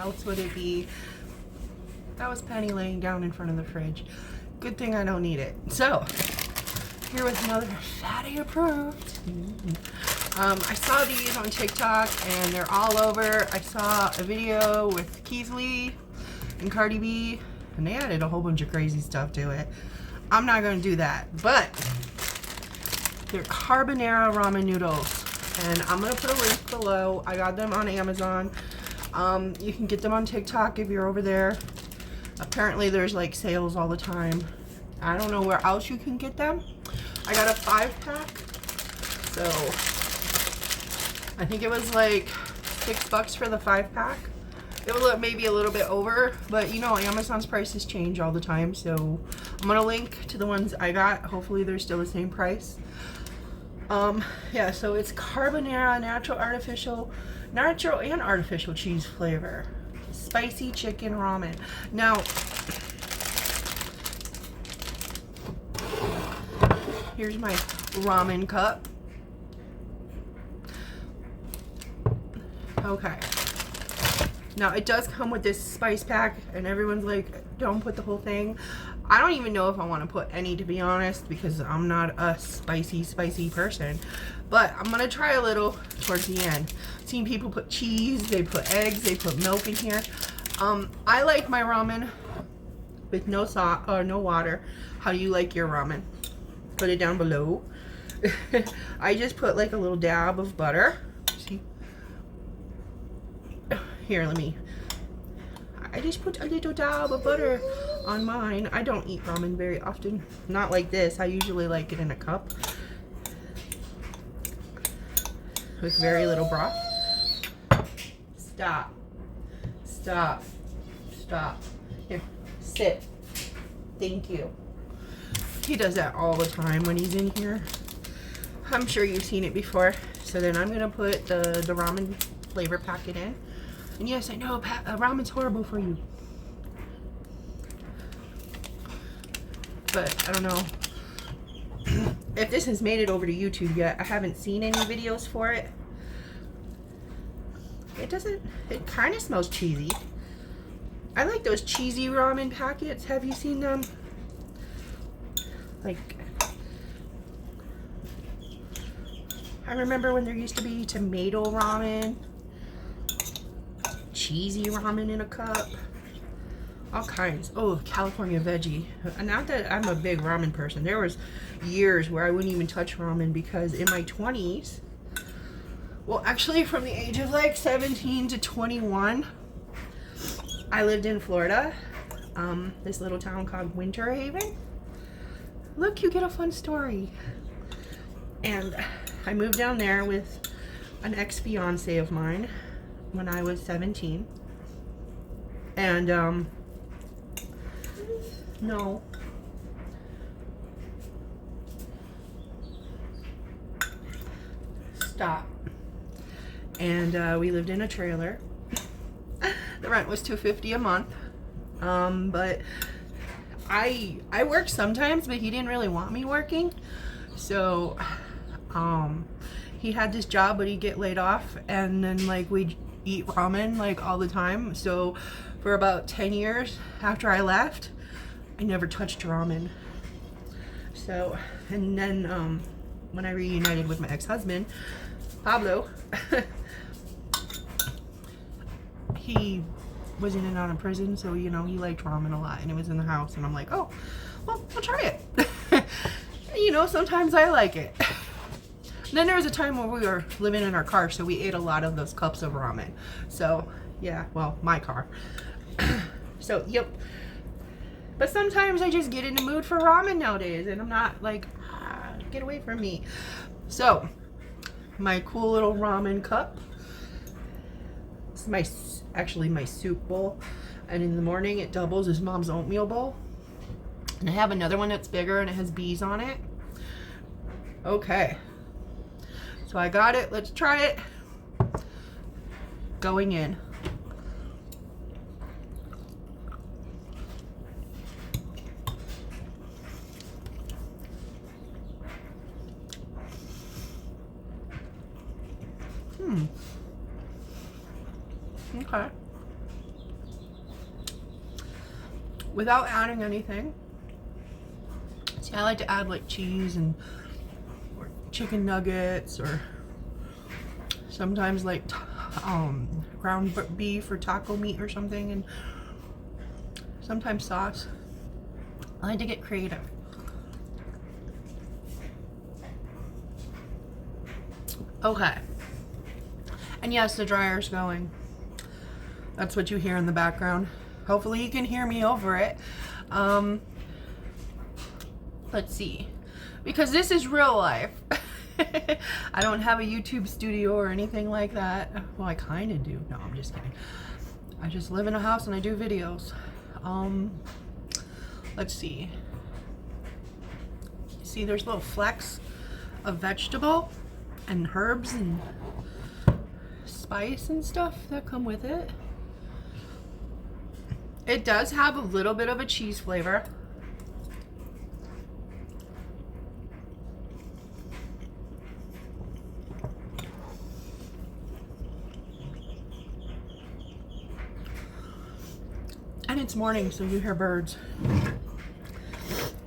else would it be? That was Penny laying down in front of the fridge. Good thing I don't need it. So, here was another fatty approved. I saw these on TikTok and they're all over. I saw a video with Keesley and Cardi B and they added a whole bunch of crazy stuff to it. I'm not going to do that, but they're carbonara ramen noodles and I'm going to put a link below. I got them on Amazon. You can get them on TikTok if you're over there. Apparently there's like sales all the time. I don't know where else you can get them. I got a 5-pack, so I think it was like $6 for the 5-pack. It was maybe a little bit over, but you know Amazon's prices change all the time, so I'm gonna link to the ones I got. Hopefully they're still the same price. Yeah, so it's carbonara, natural and artificial cheese flavor, spicy chicken ramen. Now, here's my ramen cup. Okay. Now it does come with this spice pack and everyone's like, don't put the whole thing. I don't even know if I want to put any, to be honest, because I'm not a spicy person. But I'm going to try a little towards the end. I've seen people put cheese, they put eggs, they put milk in here. I like my ramen with no salt or no water. How do you like your ramen? Put it down below. I just put like a little dab of butter. See? Here, I just put a little dab of butter on mine. I don't eat ramen very often. Not like this. I usually like it in a cup with very little broth. Stop. Stop. Stop. Here, sit. Thank you. He does that all the time when he's in here. I'm sure you've seen it before. So then I'm going to put the ramen flavor packet in. And yes, I know ramen's horrible for you. But I don't know if this has made it over to YouTube yet. I haven't seen any videos for it. It kind of smells cheesy. I like those cheesy ramen packets. Have you seen them? Like, I remember when there used to be tomato ramen, cheesy ramen in a cup, all kinds. Oh, California veggie. Not that I'm a big ramen person. There was years where I wouldn't even touch ramen because in my 20s, well, actually from the age of like 17 to 21, I lived in Florida, this little town called Winter Haven. Look, you get a fun story. And I moved down there with an ex-fiance of mine when I was 17. And, no. Stop. And we lived in a trailer. The rent was $250 a month. But I worked sometimes, but he didn't really want me working. So he had this job, but he'd get laid off, and then like we'd eat ramen like all the time. So for about 10 years after I left, I never touched ramen. So, and then when I reunited with my ex-husband, Pablo, he was in and out of prison, so you know he liked ramen a lot, and it was in the house, and I'm like, oh, well, I'll try it. You know, sometimes I like it. And then there was a time where we were living in our car, so we ate a lot of those cups of ramen. So yeah, well, my car. So yep. But sometimes I just get in the mood for ramen nowadays, and I'm not like, get away from me. So my cool little ramen cup. It's actually my soup bowl, and in the morning it doubles as mom's oatmeal bowl. And I have another one that's bigger and it has bees on it. Okay, so I got it. Let's try it. Going in. Okay. without adding anything. See, I like to add like cheese and or chicken nuggets, or sometimes like ground beef or taco meat or something, and sometimes sauce. I like to get creative. Okay. And yes, the dryer's going. That's what you hear in the background. Hopefully you can hear me over it. Let's see. Because this is real life. I don't have a YouTube studio or anything like that. Well, I kind of do. No, I'm just kidding. I just live in a house and I do videos. Let's see. See, there's little flecks of vegetable and herbs and spice and stuff that come with it. It does have a little bit of a cheese flavor. And it's morning, so you hear birds.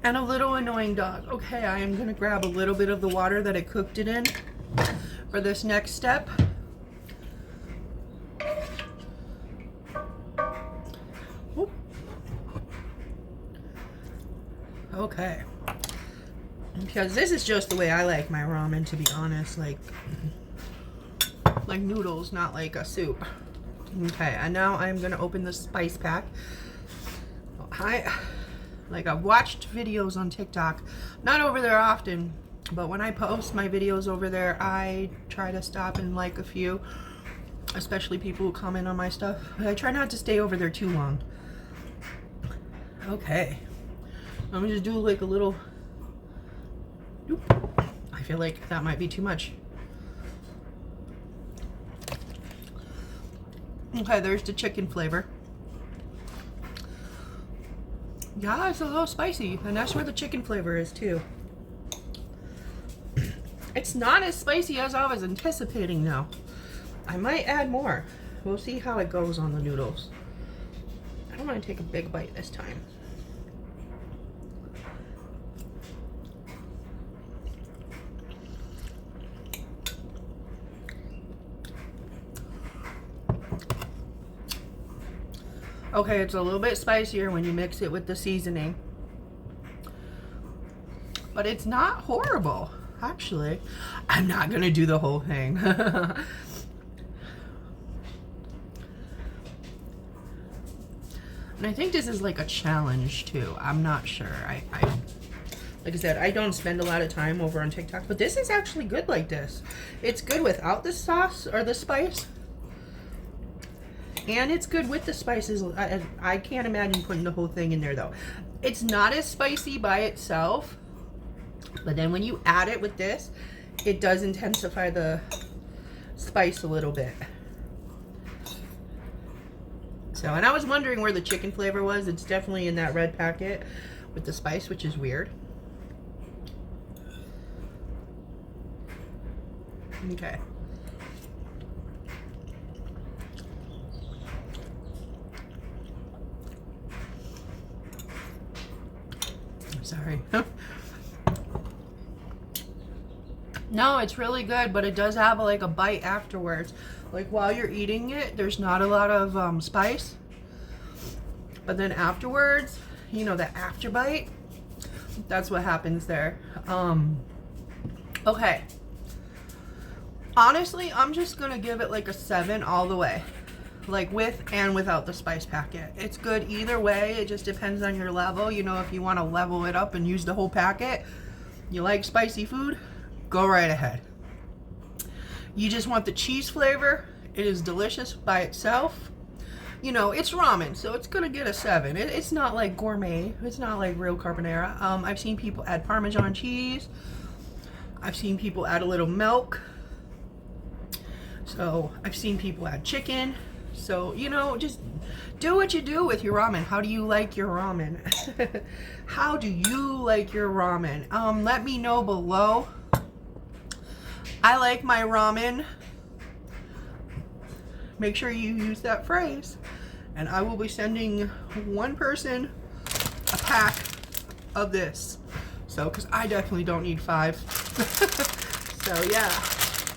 And a little annoying dog. Okay, I am gonna grab a little bit of the water that I cooked it in for this next step. Oop. Okay. Because this is just the way I like my ramen, to be honest. Like noodles, not like a soup. Okay, and now I'm gonna open the spice pack. I've watched videos on TikTok, not over there often, but when I post my videos over there, I try to stop and like a few, especially people who comment on my stuff. But I try not to stay over there too long. Okay, I'm gonna just do like a little. I feel like that might be too much. Okay, there's the chicken flavor. Yeah, it's a little spicy, and that's where the chicken flavor is too. It's not as spicy as I was anticipating though. I might add more. We'll see how it goes on the noodles. I don't want to take a big bite this time. Okay, it's a little bit spicier when you mix it with the seasoning. But it's not horrible, actually. I'm not gonna do the whole thing. And I think this is like a challenge too. I'm not sure. Like I said, I don't spend a lot of time over on TikTok, but this is actually good like this. It's good without the sauce or the spice. And it's good with the spices. I can't imagine putting the whole thing in there though. It's not as spicy by itself, but then when you add it with this, it does intensify the spice a little bit. So, and I was wondering where the chicken flavor was. It's definitely in that red packet with the spice, which is weird. Okay. Sorry. No, it's really good, but it does have like a bite afterwards. Like while you're eating it, there's not a lot of spice. But then afterwards, you know, the after bite, that's what happens there. Okay. Honestly, I'm just gonna give it like a 7 all the way. Like with and without the spice packet. It's good either way. It just depends on your level. You know, if you want to level it up and use the whole packet, you like spicy food, go right ahead. You just want the cheese flavor, it is delicious by itself. You know, it's ramen, so it's gonna get a 7. It's not like gourmet. It's not like real carbonara. I've seen people add Parmesan cheese. I've seen people add a little milk. So I've seen people add chicken. So, you know, just do what you do with your ramen. How do you like your ramen? How do you like your ramen? Let me know below. I like my ramen. Make sure you use that phrase. And I will be sending one person pack of this. So, because I definitely don't need 5. So yeah,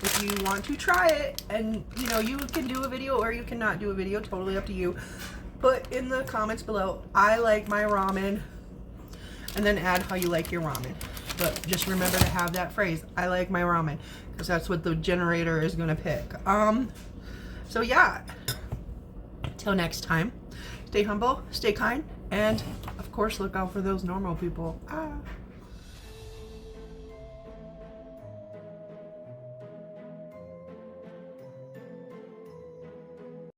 if you want to try it, and you know, you can do a video or you cannot do a video, totally up to you. Put in the comments below, I like my ramen, and then add how you like your ramen. But just remember to have that phrase, I like my ramen, because that's what the generator is gonna pick. So yeah, till next time, stay humble, stay kind, and of course look out for those normal people.